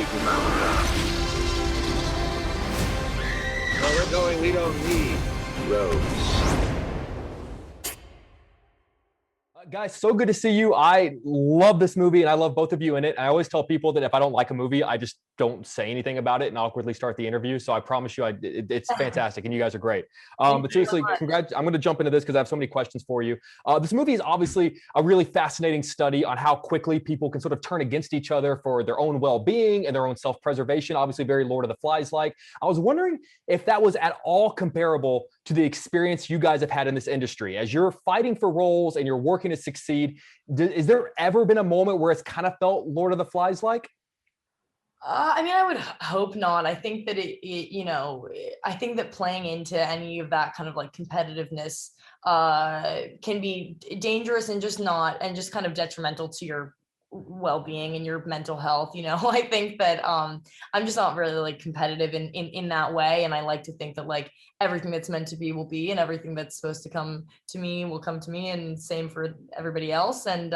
50 miles an hour. Where we're going, we don't need roads. Guys, so good to see you. I love this movie and I love both of you in it. I always tell people that if I don't like a movie, I just don't say anything about it and awkwardly start the interview. So I promise you, it's fantastic and you guys are great. But seriously, congrats. I'm going to jump into this because I have so many questions for you. This movie is obviously a really fascinating study on how quickly people can sort of turn against each other for their own well-being and their own self-preservation. Obviously, very Lord of the Flies-like. I was wondering if that was at all comparable to the experience you guys have had in this industry. As you're fighting for roles and you're working to succeed, is there ever been a moment where it's kind of felt Lord of the Flies like? I mean, I would hope not. I think that I think that playing into any of that kind of like competitiveness can be dangerous and just kind of detrimental to your well-being and your mental health. I think that I'm just not really like competitive in that way, and I like to think that like everything that's meant to be will be, and everything that's supposed to come to me will come to me, and same for everybody else. And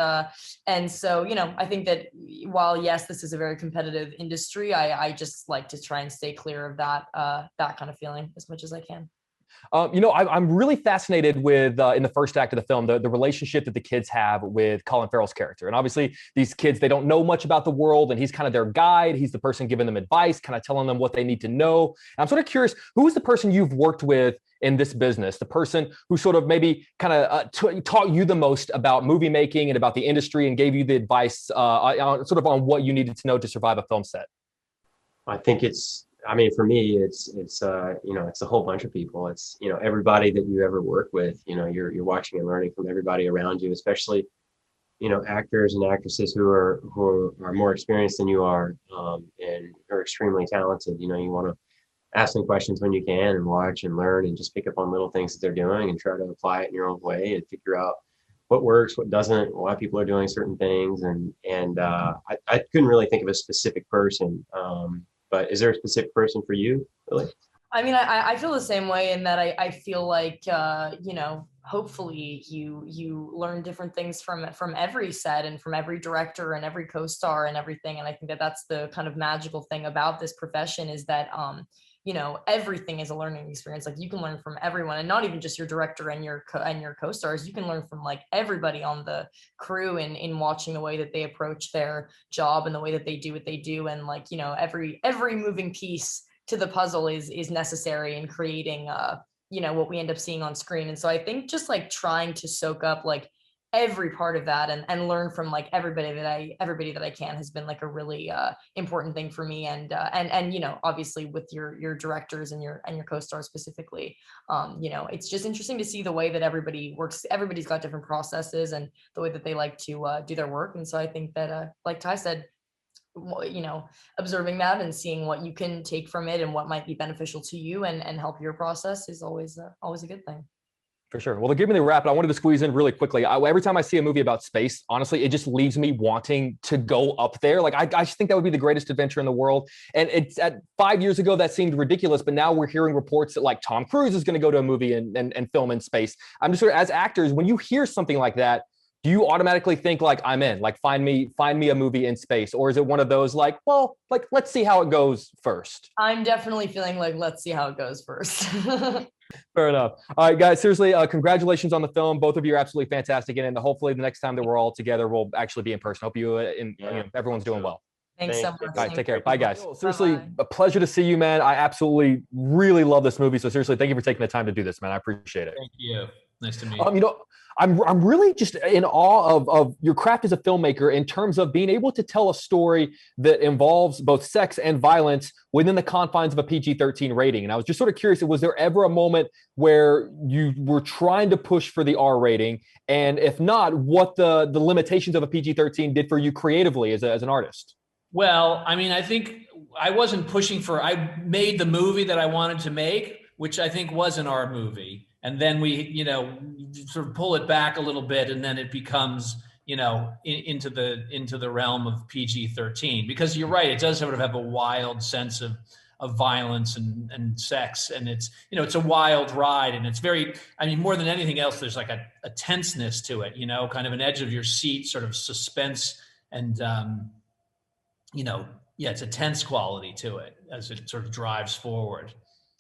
so I think that while yes, this is a very competitive industry, I just like to try and stay clear of that kind of feeling as much as I can. I'm really fascinated with, in the first act of the film, the relationship that the kids have with Colin Farrell's character. And obviously, these kids, they don't know much about the world, and he's kind of their guide. He's the person giving them advice, kind of telling them what they need to know. And I'm sort of curious, who is the person you've worked with in this business, the person who sort of maybe kind of taught you the most about movie making and about the industry and gave you the advice on what you needed to know to survive a film set? For me, it's a whole bunch of people. It's, everybody that you ever work with, you're watching and learning from everybody around you, especially, actors and actresses who are more experienced than you are, and are extremely talented. You want to ask them questions when you can and watch and learn and just pick up on little things that they're doing and try to apply it in your own way and figure out what works, what doesn't, why people are doing certain things. And I couldn't really think of a specific person. But is there a specific person for you, really? I mean, I feel the same way in that I feel like, hopefully you learn different things from every set and from every director and every co-star and everything. And I think that that's the kind of magical thing about this profession is that, everything is a learning experience. Like you can learn from everyone, and not even just your director and your co-stars. You can learn from like everybody on the crew in watching the way that they approach their job and the way that they do what they do. And like, every moving piece to the puzzle is necessary in creating, what we end up seeing on screen. And so I think just like trying to soak up like every part of that and learn from like everybody that I can has been like a really important thing for me. And obviously with your directors and your co-stars specifically, it's just interesting to see the way that everybody works. Everybody's got different processes and the way that they like to do their work. And so I think that like Ty said, observing that and seeing what you can take from it and what might be beneficial to you and help your process is always a good thing. For sure. Well, to give me the wrap, I wanted to squeeze in really quickly. Every time I see a movie about space, honestly, it just leaves me wanting to go up there. Like, I just think that would be the greatest adventure in the world. And it's at 5 years ago, that seemed ridiculous. But now we're hearing reports that like Tom Cruise is going to go to a movie and film in space. I'm just sort of, as actors, when you hear something like that, do you automatically think like, I'm in, like, find me a movie in space? Or is it one of those like, well, like, let's see how it goes first? I'm definitely feeling like, let's see how it goes first. Fair enough. All right, guys, seriously, congratulations on the film. Both of you are absolutely fantastic in it. And hopefully the next time that we're all together, we'll actually be in person. Hope everyone's doing well. Thanks so much. All right, take care. Bye, guys. Bye-bye. Seriously, a pleasure to see you, man. I absolutely really love this movie. So seriously, thank you for taking the time to do this, man. I appreciate it. Thank you. Nice to meet you. I'm really just in awe of your craft as a filmmaker in terms of being able to tell a story that involves both sex and violence within the confines of a PG-13 rating. And I was just sort of curious, was there ever a moment where you were trying to push for the R rating? And if not, what the limitations of a PG-13 did for you creatively as an artist? Well, I mean, I think I wasn't I made the movie that I wanted to make, which I think was an R movie. And then we, sort of pull it back a little bit, and then it becomes, into the realm of PG-13. Because you're right, it does sort of have a wild sense of violence and sex, and it's a wild ride, and it's very, more than anything else, there's like a tenseness to it, kind of an edge of your seat, sort of suspense, and yeah, it's a tense quality to it as it sort of drives forward.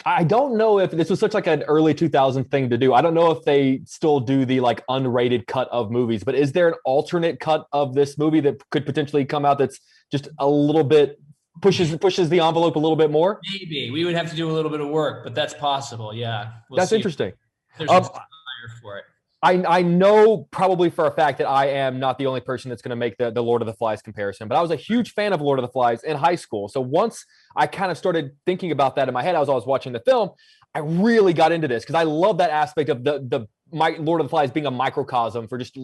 I don't know if this was such like an early 2000 thing to do. I don't know if they still do the like unrated cut of movies, but is there an alternate cut of this movie that could potentially come out that's just a little bit pushes the envelope a little bit more? Maybe we would have to do a little bit of work, but that's possible. Yeah, that's interesting. There's a desire for it. I know probably for a fact that I am not the only person that's going to make the Lord of the Flies comparison, but I was a huge fan of Lord of the Flies in high school. So once I kind of started thinking about that in my head as I was watching the film, I really got into this because I love that aspect of the Lord of the Flies being a microcosm for just,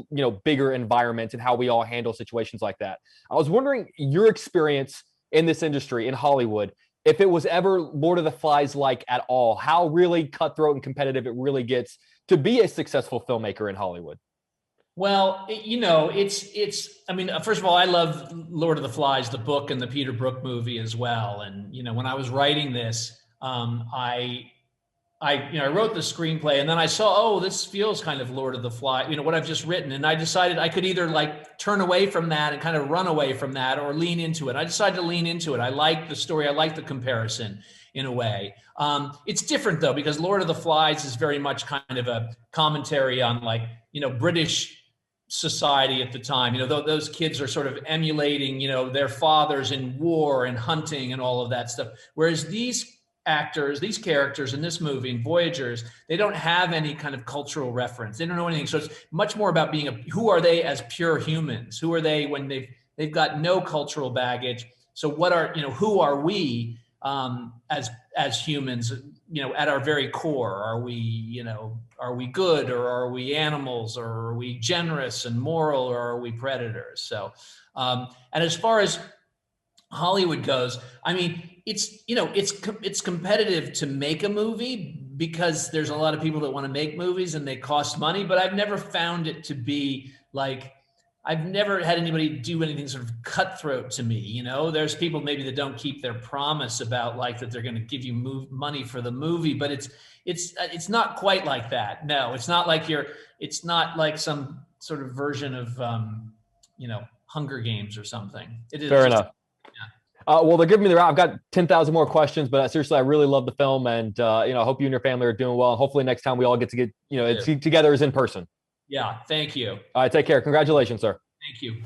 bigger environments and how we all handle situations like that. I was wondering your experience in this industry in Hollywood, if it was ever Lord of the Flies like at all, how really cutthroat and competitive it really gets to be a successful filmmaker in Hollywood. Well, it's. I mean, first of all, I love Lord of the Flies, the book, and the Peter Brook movie as well. And when I was writing this, I wrote the screenplay, and then I saw, oh, this feels kind of Lord of the Flies, what I've just written, and I decided I could either like turn away from that and kind of run away from that, or lean into it. I decided to lean into it. I like the story. I like the comparison in a way. It's different though, because Lord of the Flies is very much kind of a commentary on British society at the time. Those kids are sort of emulating, their fathers in war and hunting and all of that stuff. Whereas these characters in this movie, in Voyagers, they don't have any kind of cultural reference. They don't know anything. So it's much more about who are they as pure humans? Who are they when they've got no cultural baggage? So who are we as humans, at our very core? Are we good, or are we animals, or are we generous and moral, or are we predators? So, and as far as Hollywood goes, I mean, it's competitive to make a movie because there's a lot of people that want to make movies and they cost money, but I've never found it to be like, I've never had anybody do anything sort of cutthroat to me. There's people maybe that don't keep their promise about that they're going to give you money for the movie, but it's not quite like that. No, it's not like it's not like some sort of version of, Hunger Games or something. It is fair enough. Well, they're giving me I've got 10,000 more questions, but seriously, I really love the film, and I hope you and your family are doing well. Hopefully, next time we all get together is in person. Yeah, thank you. All right, take care. Congratulations, sir. Thank you.